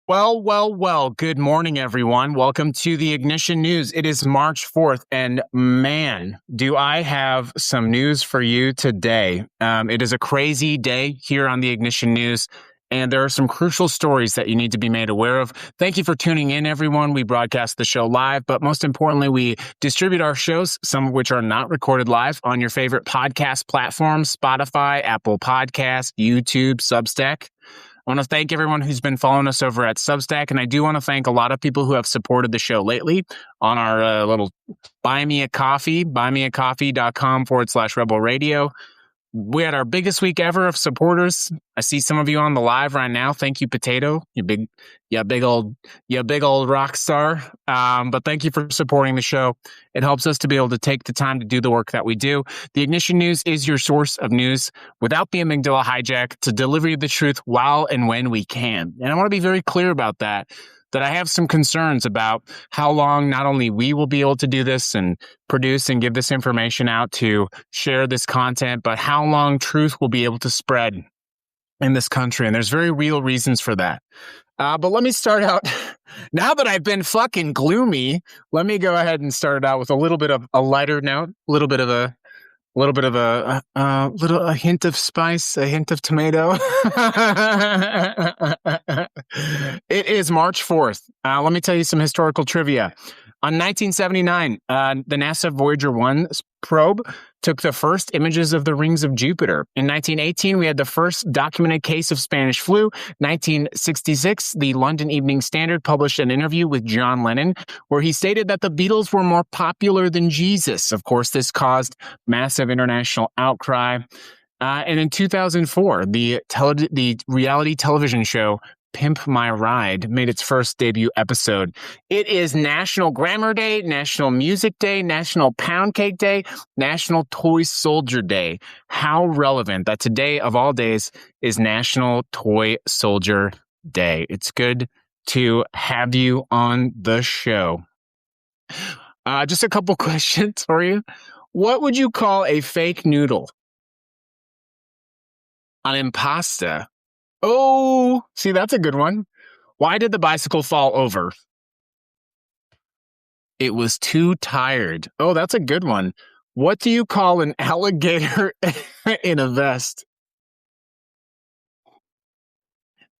Well. Good morning, everyone. Welcome to the Ignition News. It is March 4th, and man, do I have some news for you today. It is a crazy day here on the Ignition News, and there are some crucial stories that you need to be made aware of. Thank you for tuning in, everyone. We broadcast the show live, but most importantly, we distribute our shows, some of which are not recorded live, on your favorite podcast platforms: Spotify, Apple Podcasts, YouTube, Substack. I want to thank everyone who's been following us over at Substack, and I do want to thank a lot of people who have supported the show lately on our little Buy Me a Coffee, buymeacoffee.com/Rebel Radio. We had our biggest week ever of supporters. I see some of you on the live right now. Thank you, Potato, you big old rock star. But thank you for supporting the show. It helps us to be able to take the time to do the work that we do. The Ignition News is your source of news without the amygdala hijack, to deliver you the truth while and when we can. And I want to be very clear about that I have some concerns about how long not only we will be able to do this and produce and give this information out to share this content, but how long truth will be able to spread in this country. And there's very real reasons for that. But let me start out, now that I've been fucking gloomy, let me go ahead and start it out with a little bit of a lighter note, a hint of spice, a hint of tomato. It is March 4th. Let me tell you some historical trivia. On 1979, the NASA Voyager 1 probe took the first images of the rings of Jupiter. In 1918, we had the first documented case of Spanish flu. 1966, the London Evening Standard published an interview with John Lennon where he stated that the Beatles were more popular than Jesus. Of course, this caused massive international outcry. And in 2004, the reality television show Pimp My Ride made its first debut episode. It is National Grammar Day, National Music Day, National Pound Cake Day, National Toy Soldier Day. How relevant that today of all days is National Toy Soldier Day. It's good to have you on the show. Just a couple questions for you. What would you call a fake noodle? An impasta. Oh, see, that's a good one. Why did the bicycle fall over? It was too tired. Oh, that's a good one. What do you call an alligator in a vest?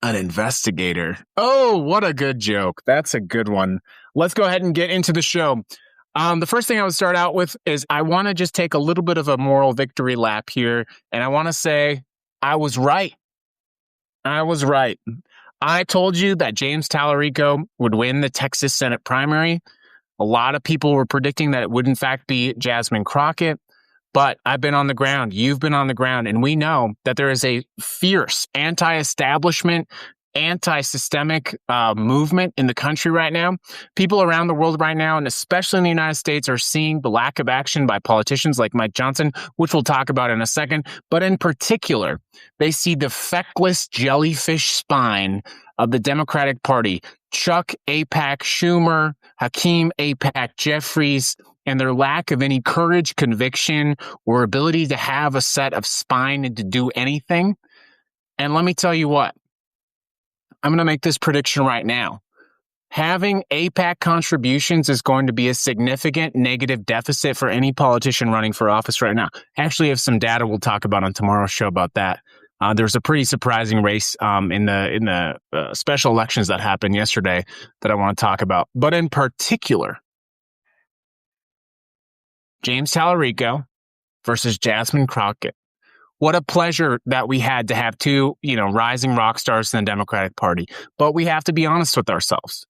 An investigator. Oh, what a good joke. That's a good one. Let's go ahead and get into the show. The first thing I would start out with is I want to just take a little bit of a moral victory lap here, and I want to say I was right. I told you that James Tallarico would win the Texas Senate primary. A lot of people were predicting that it would, in fact, be Jasmine Crockett. But I've been on the ground. You've been on the ground. And we know that there is a fierce anti-establishment, anti-systemic movement in the country right now. People around the world right now, and especially in the United States, are seeing the lack of action by politicians like Mike Johnson, which we'll talk about in a second. But in particular, they see the feckless jellyfish spine of the Democratic Party, Chuck AIPAC Schumer, Hakeem AIPAC Jeffries, and their lack of any courage, conviction, or ability to have a set of spine and to do anything. And let me tell you what, I'm going to make this prediction right now. Having AIPAC contributions is going to be a significant negative deficit for any politician running for office right now. Actually, I have some data we'll talk about on tomorrow's show about that. There's a pretty surprising race in the special elections that happened yesterday that I want to talk about. But in particular, James Tallarico versus Jasmine Crockett. What a pleasure that we had to have two, rising rock stars in the Democratic Party. But we have to be honest with ourselves.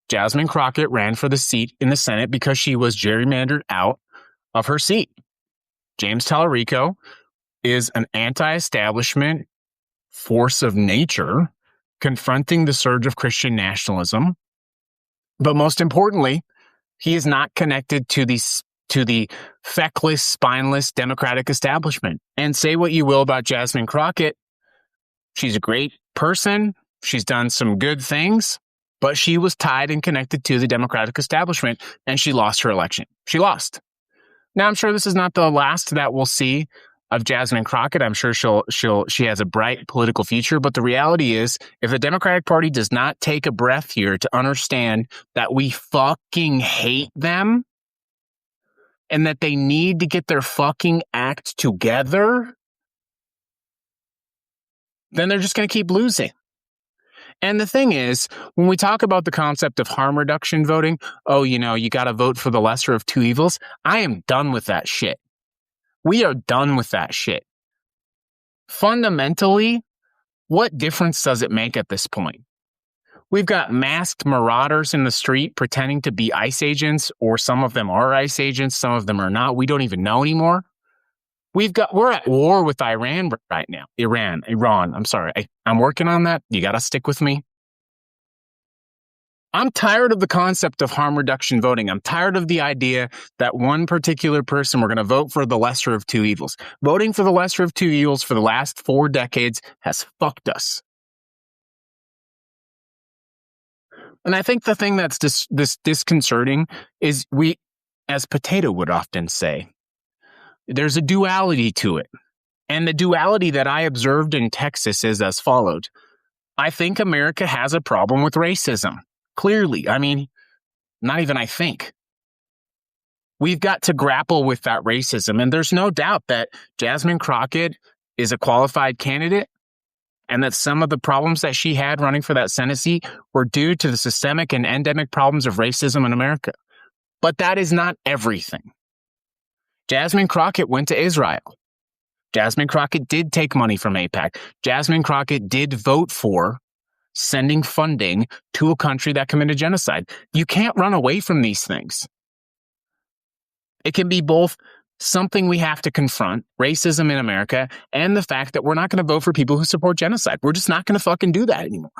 Jasmine Crockett ran for the seat in the Senate because she was gerrymandered out of her seat. James Tallarico is an anti-establishment force of nature confronting the surge of Christian nationalism. But most importantly, he is not connected to the feckless, spineless Democratic establishment. And say what you will about Jasmine Crockett, she's a great person. She's done some good things, but she was tied and connected to the Democratic establishment, and she lost her election. She lost. Now, I'm sure this is not the last that we'll see of Jasmine Crockett. I'm sure she has a bright political future. But the reality is, if the Democratic Party does not take a breath here to understand that we fucking hate them and that they need to get their fucking act together, then they're just going to keep losing. And the thing is, when we talk about the concept of harm reduction voting, you got to vote for the lesser of two evils. I am done with that shit. We are done with that shit. Fundamentally, what difference does it make at this point? We've got masked marauders in the street pretending to be ICE agents, or some of them are ICE agents, some of them are not. We don't even know anymore. We're at war with Iran right now. Iran. I'm sorry. I'm working on that. You got to stick with me. I'm tired of the concept of harm reduction voting. I'm tired of the idea that one particular person, we're going to vote for the lesser of two evils. Voting for the lesser of two evils for the last 4 decades has fucked us. And I think the thing that's disconcerting is we, as Potato would often say, there's a duality to it. And the duality that I observed in Texas is as followed. I think America has a problem with racism. Clearly. I mean, not even I think. We've got to grapple with that racism. And there's no doubt that Jasmine Crockett is a qualified candidate, and that some of the problems that she had running for that Senate seat were due to the systemic and endemic problems of racism in America. But that is not everything. Jasmine Crockett went to Israel. Jasmine Crockett did take money from AIPAC. Jasmine Crockett did vote for sending funding to a country that committed genocide. You can't run away from these things. It can be both something we have to confront, racism in America, and the fact that we're not going to vote for people who support genocide. We're just not going to fucking do that anymore.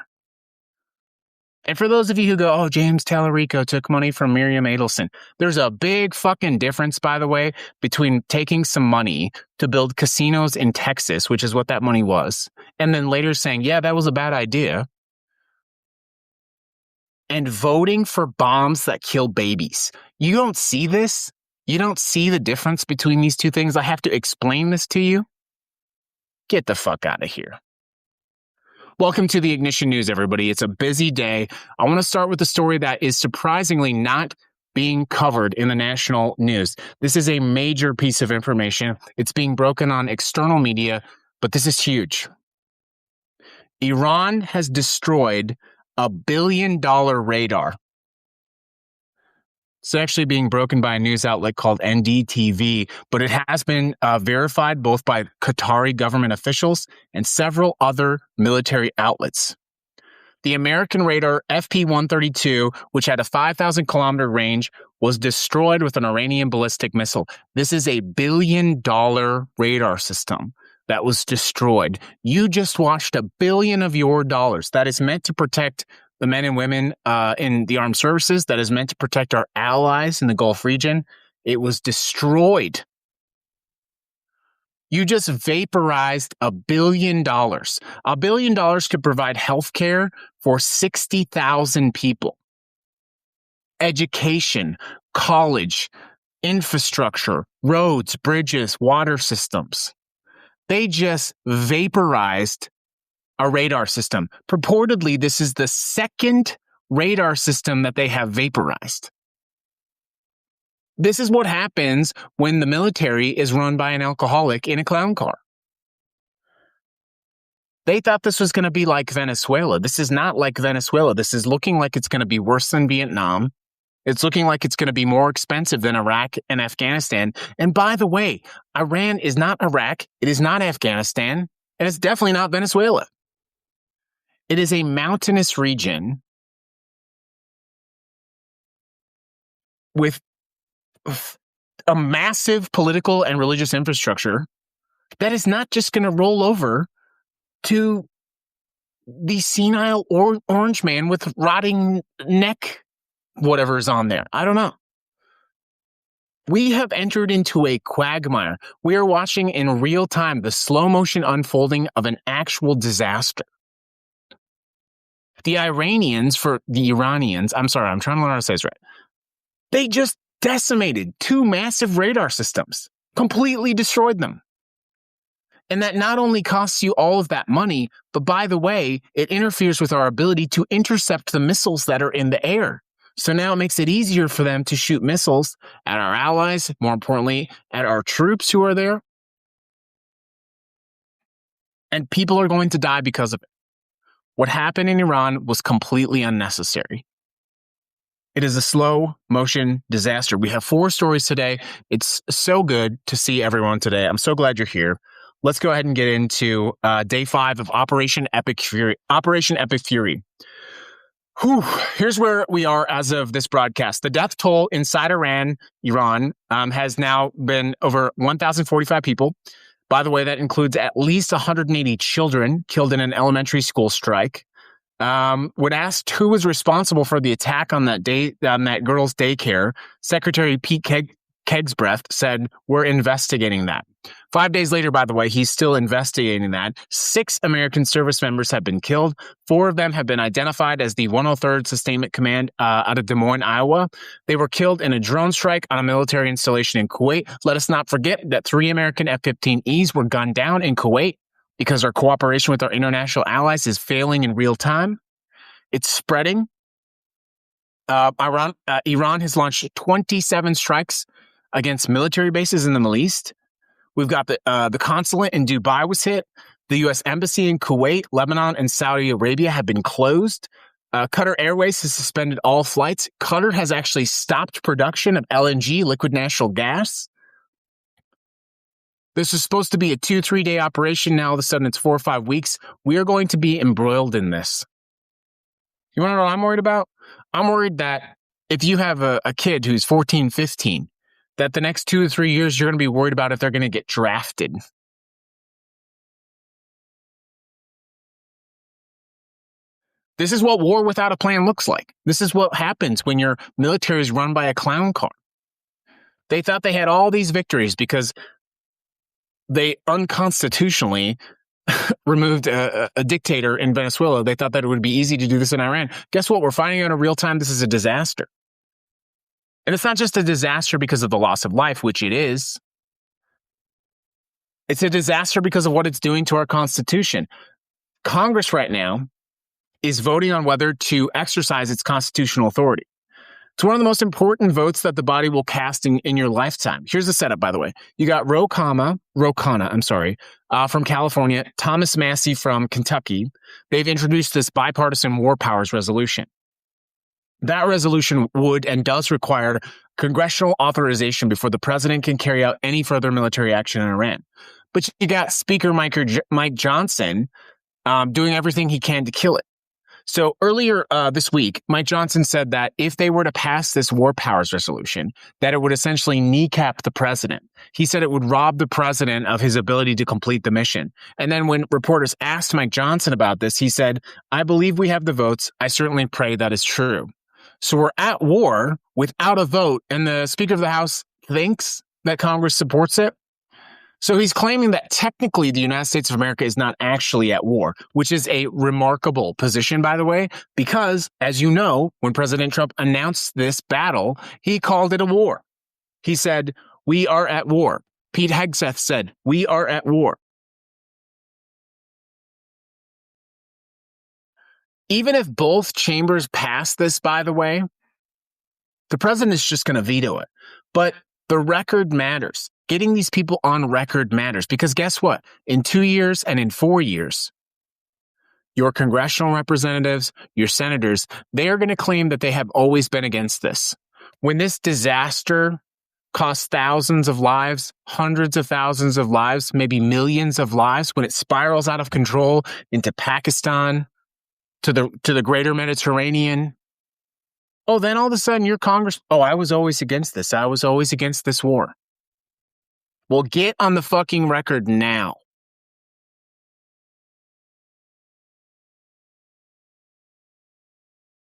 And for those of you who go, oh, James Tallarico took money from Miriam Adelson, there's a big fucking difference, by the way, between taking some money to build casinos in Texas, which is what that money was, and then later saying, yeah, that was a bad idea, and voting for bombs that kill babies. You don't see this? You don't see the difference between these two things? I have to explain this to you? Get the fuck out of here. Welcome to the Ignition News, everybody. It's a busy day. I want to start with a story that is surprisingly not being covered in the national news. This is a major piece of information. It's being broken on external media, but this is huge. Iran has destroyed $1 billion radar. It's actually being broken by a news outlet called NDTV, but it has been verified both by Qatari government officials and several other military outlets. The American radar FP-132, which had a 5,000-kilometer range, was destroyed with an Iranian ballistic missile. This is a $1 billion radar system that was destroyed. You just washed $1 billion of your dollars that is meant to protect the men and women in the armed services, that is meant to protect our allies in the Gulf region. It was destroyed. You just vaporized $1 billion. $1 billion could provide health care for 60,000 people. Education, college, infrastructure, roads, bridges, water systems. They just vaporized a radar system. Purportedly, this is the second radar system that they have vaporized. This is what happens when the military is run by an alcoholic in a clown car. They thought this was going to be like Venezuela. This is not like Venezuela. This is looking like it's going to be worse than Vietnam. It's looking like it's going to be more expensive than Iraq and Afghanistan. And by the way, Iran is not Iraq. It is not Afghanistan. And it's definitely not Venezuela. It is a mountainous region with a massive political and religious infrastructure that is not just going to roll over to the senile orange man with rotting neck, whatever is on there. I don't know. We have entered into a quagmire. We are watching in real time the slow motion unfolding of an actual disaster. The Iranians, I'm sorry, I'm trying to learn how to say this right. They just decimated 2 massive radar systems, completely destroyed them. And that not only costs you all of that money, but by the way, it interferes with our ability to intercept the missiles that are in the air. So now it makes it easier for them to shoot missiles at our allies, more importantly, at our troops who are there. And people are going to die because of it. What happened in Iran was completely unnecessary. It is a slow motion disaster. We have 4 stories today. It's so good to see everyone today. I'm so glad you're here. Let's go ahead and get into day 5 of Operation Epic Fury. Operation Epic Fury. Whew. Here's where we are as of this broadcast. The death toll inside Iran has now been over 1,045 people. By the way, that includes at least 180 children killed in an elementary school strike. When asked who was responsible for the attack on that girl's daycare, Secretary Pete Kegsbreath said, "We're investigating that." 5 days later, by the way, he's still investigating that. 6 American service members have been killed. 4 of them have been identified as the 103rd Sustainment Command out of Des Moines, Iowa. They were killed in a drone strike on a military installation in Kuwait. Let us not forget that 3 American F-15Es were gunned down in Kuwait because our cooperation with our international allies is failing in real time. It's spreading. Iran has launched 27 strikes against military bases in the Middle East. We've got the consulate in Dubai was hit. The U.S. Embassy in Kuwait, Lebanon, and Saudi Arabia have been closed. Qatar Airways has suspended all flights. Qatar has actually stopped production of LNG, liquid natural gas. This was supposed to be a 2-3 day operation. Now all of a sudden it's 4 or 5 weeks. We are going to be embroiled in this. You want to know what I'm worried about? I'm worried that if you have a kid who's 14, 15, that the next 2 to 3 years, you're going to be worried about if they're going to get drafted. This is what war without a plan looks like. This is what happens when your military is run by a clown car. They thought they had all these victories because they unconstitutionally removed a dictator in Venezuela. They thought that it would be easy to do this in Iran. Guess what? We're finding out in real time this is a disaster. And it's not just a disaster because of the loss of life, which it is. It's a disaster because of what it's doing to our Constitution. Congress right now is voting on whether to exercise its constitutional authority. It's one of the most important votes that the body will cast in your lifetime. Here's the setup, by the way. You got Ro Khanna, from California, Thomas Massie from Kentucky. They've introduced this bipartisan war powers resolution. That resolution would and does require congressional authorization before the president can carry out any further military action in Iran. But you got Speaker Mike Johnson doing everything he can to kill it. So earlier this week, Mike Johnson said that if they were to pass this war powers resolution, that it would essentially kneecap the president. He said it would rob the president of his ability to complete the mission. And then when reporters asked Mike Johnson about this, he said, "I believe we have the votes. I certainly pray that is true." So we're at war without a vote, and the Speaker of the House thinks that Congress supports it. So he's claiming that technically the United States of America is not actually at war, which is a remarkable position, by the way, because, as you know, when President Trump announced this battle, he called it a war. He said, "We are at war." Pete Hegseth said, "We are at war." Even if both chambers pass this, by the way, the president is just going to veto it. But the record matters. Getting these people on record matters because guess what? In 2 years and in 4 years, your congressional representatives, your senators, they are going to claim that they have always been against this. When this disaster costs thousands of lives, hundreds of thousands of lives, maybe millions of lives, when it spirals out of control into Pakistan, to the greater Mediterranean, then all of a sudden your Congress, I was always against this. I was always against this war. Well, get on the fucking record now.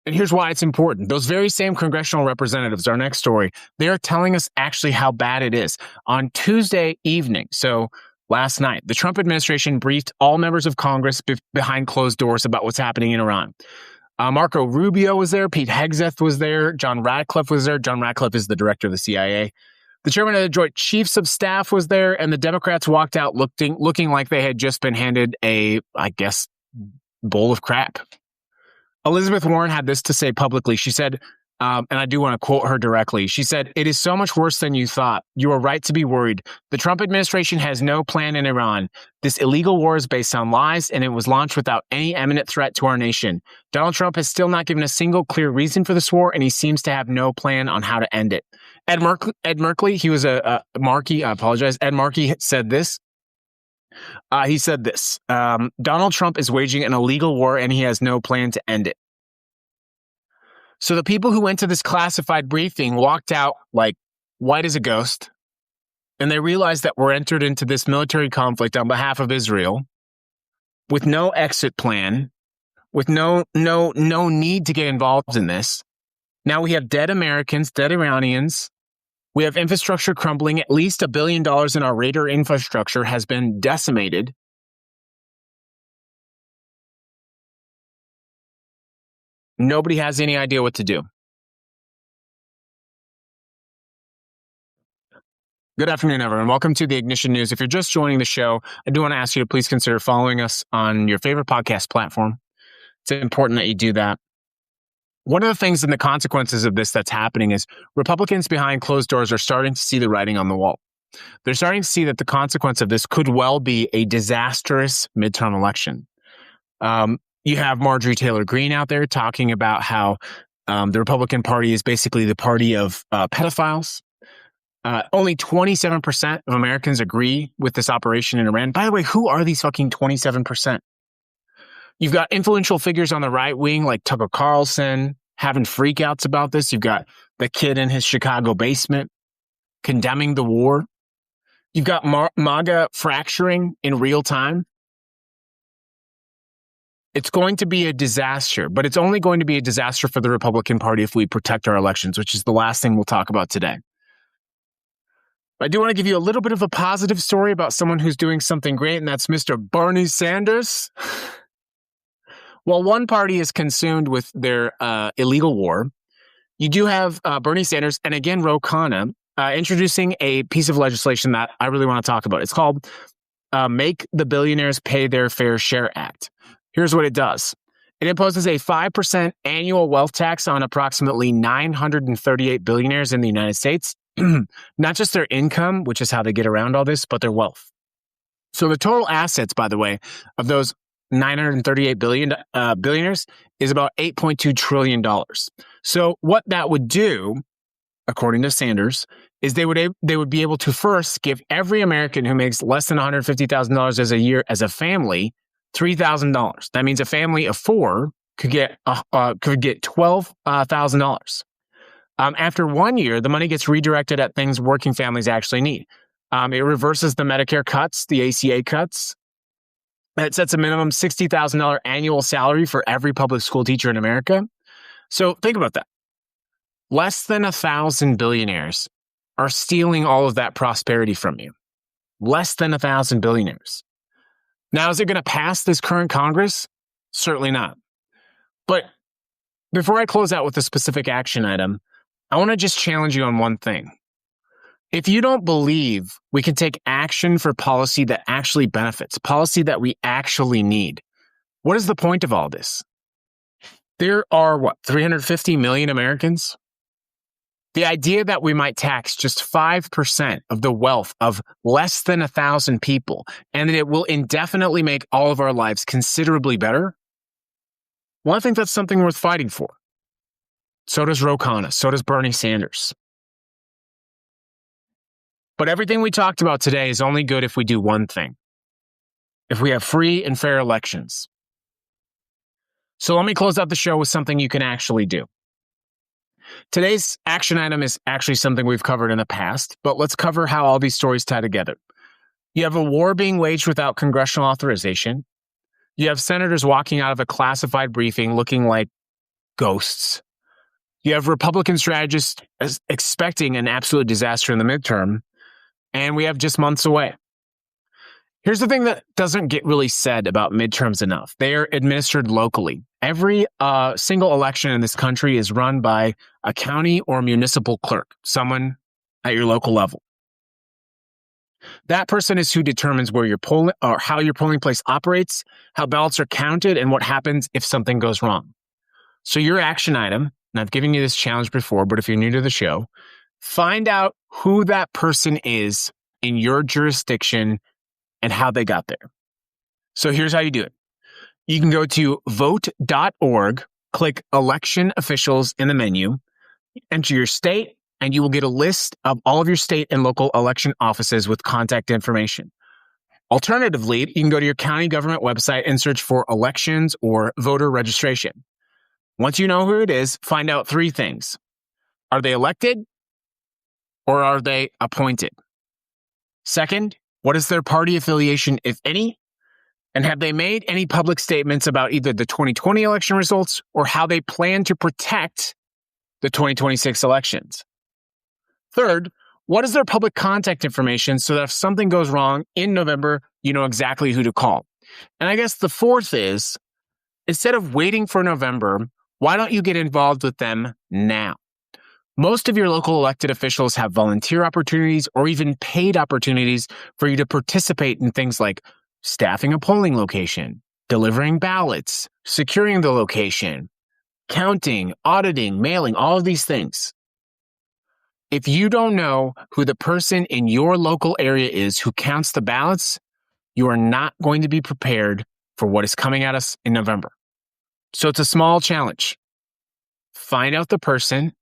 And here's why it's important. Those very same congressional representatives, our next story, they are telling us actually how bad it is. On Tuesday evening, so last night, the Trump administration briefed all members of Congress behind closed doors about what's happening in Iran. Marco Rubio was there. Pete Hegseth was there. John Ratcliffe was there. John Ratcliffe is the director of the CIA. The chairman of the Joint Chiefs of Staff was there, and the Democrats walked out looking like they had just been handed a, I guess, bowl of crap. Elizabeth Warren had this to say publicly. She said, and I do want to quote her directly. She said, "It is so much worse than you thought. You are right to be worried. The Trump administration has no plan in Iran. This illegal war is based on lies, and it was launched without any imminent threat to our nation. Donald Trump has still not given a single clear reason for this war, and he seems to have no plan on how to end it." Ed Merkley, he was Markey, I apologize. Ed Markey said this. He said this, Donald Trump is waging an illegal war, and he has no plan to end it. So the people who went to this classified briefing walked out like white as a ghost, and they realized that we're entered into this military conflict on behalf of Israel with no exit plan, with no need to get involved in this. Now we have dead Americans, dead Iranians. We have infrastructure crumbling. At least $1 billion in our radar infrastructure has been decimated. Nobody has any idea what to do. Good afternoon, everyone. Welcome to the Ignition News. If you're just joining the show, I do want to ask you to please consider following us on your favorite podcast platform. It's important that you do that. One of the things and the consequences of this that's happening is Republicans behind closed doors are starting to see the writing on the wall. They're starting to see that the consequence of this could well be a disastrous midterm election. You have Marjorie Taylor Greene out there talking about how the Republican Party is basically the party of pedophiles. Only 27% of Americans agree with this operation in Iran. By the way, who are these fucking 27%? You've got influential figures on the right wing like Tucker Carlson having freakouts about this. You've got the kid in his Chicago basement condemning the war. You've got MAGA fracturing in real time. It's going to be a disaster, but it's only going to be a disaster for the Republican Party if we protect our elections, which is the last thing we'll talk about today. I do want to give you a little bit of a positive story about someone who's doing something great, and that's Mr. Bernie Sanders. While one party is consumed with their illegal war, you do have Bernie Sanders and again Ro Khanna introducing a piece of legislation that I really want to talk about. It's called Make the Billionaires Pay Their Fair Share Act. Here's what it does. It imposes a 5% annual wealth tax on approximately 938 billionaires in the United States. Not just their income, which is how they get around all this, but their wealth. So the total assets, by the way, of those 938 billionaires is about $8.2 trillion. So what that would do, according to Sanders, is they would be able to first give every American who makes less than $150,000 as a year as a family $3,000. That means a family of four could get $12,000. After 1 year, the money gets redirected at things working families actually need. It reverses the Medicare cuts, the ACA cuts. It sets a minimum $60,000 annual salary for every public school teacher in America. So think about that. Less than 1,000 billionaires are stealing all of that prosperity from you. Less than 1,000 billionaires. Now, is it going to pass this current Congress? Certainly not. But before I close out with a specific action item, I want to just challenge you on one thing. If you don't believe we can take action for policy that actually benefits, policy that we actually need, what is the point of all this? There are, 350 million Americans? The idea that we might tax just 5% of the wealth of less than 1,000 people and that it will indefinitely make all of our lives considerably better, well, I think that's something worth fighting for. So does Ro Khanna. So does Bernie Sanders. But everything we talked about today is only good if we do one thing. If we have free and fair elections. So let me close out the show with something you can actually do. Today's action item is actually something we've covered in the past, but let's cover how all these stories tie together. You have a war being waged without congressional authorization. You have senators walking out of a classified briefing looking like ghosts. You have Republican strategists expecting an absolute disaster in the midterm, and we have just months away. Here's the thing that doesn't get really said about midterms enough. They are administered locally. Every single election in this country is run by a county or municipal clerk, someone at your local level. That person is who determines where your polling or how your polling place operates, how ballots are counted, and what happens if something goes wrong. So your action item, and I've given you this challenge before, but if you're new to the show, find out who that person is in your jurisdiction and how they got there. So here's how you do it. You can go to vote.org, click election officials in the menu, enter your state, and you will get a list of all of your state and local election offices with contact information. Alternatively, you can go to your county government website and search for elections or voter registration. Once you know who it is, find out three things. Are they elected or are they appointed? Second, what is their party affiliation, if any? And have they made any public statements about either the 2020 election results or how they plan to protect the 2026 elections? Third, what is their public contact information so that if something goes wrong in November, you know exactly who to call? And I guess the fourth is, instead of waiting for November, why don't you get involved with them now? Most of your local elected officials have volunteer opportunities or even paid opportunities for you to participate in things like staffing a polling location, delivering ballots, securing the location, counting, auditing, mailing, all of these things. If you don't know who the person in your local area is who counts the ballots, you are not going to be prepared for what is coming at us in November. So it's a small challenge. Find out the person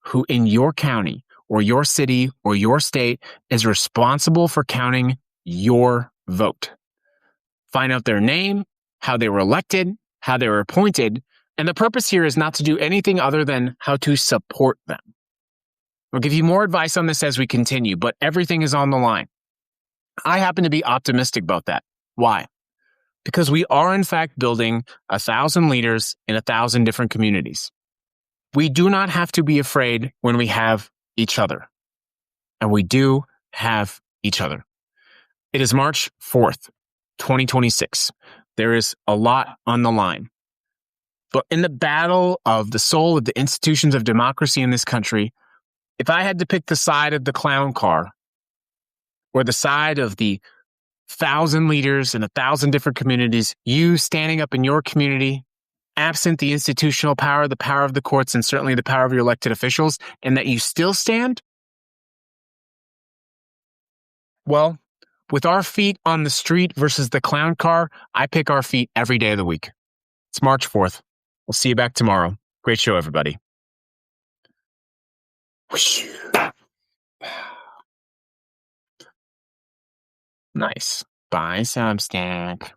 who in your county or your city or your state is responsible for counting your vote. Find out their name, how they were elected, how they were appointed, and the purpose here is not to do anything other than how to support them. We'll give you more advice on this as we continue, but everything is on the line. I happen to be optimistic about that. Why? Because we are in fact building 1,000 leaders in 1,000 different communities. We do not have to be afraid when we have each other. And we do have each other. It is March 4th, 2026. There is a lot on the line. But in the battle of the soul of the institutions of democracy in this country, if I had to pick the side of the clown car or the side of the 1,000 leaders in 1,000 different communities, you standing up in your community, absent the institutional power, the power of the courts, and certainly the power of your elected officials, and that you still stand? Well, with our feet on the street versus the clown car, I pick our feet every day of the week. It's March 4th. We'll see you back tomorrow. Great show, everybody. Nice. Bye, Substack.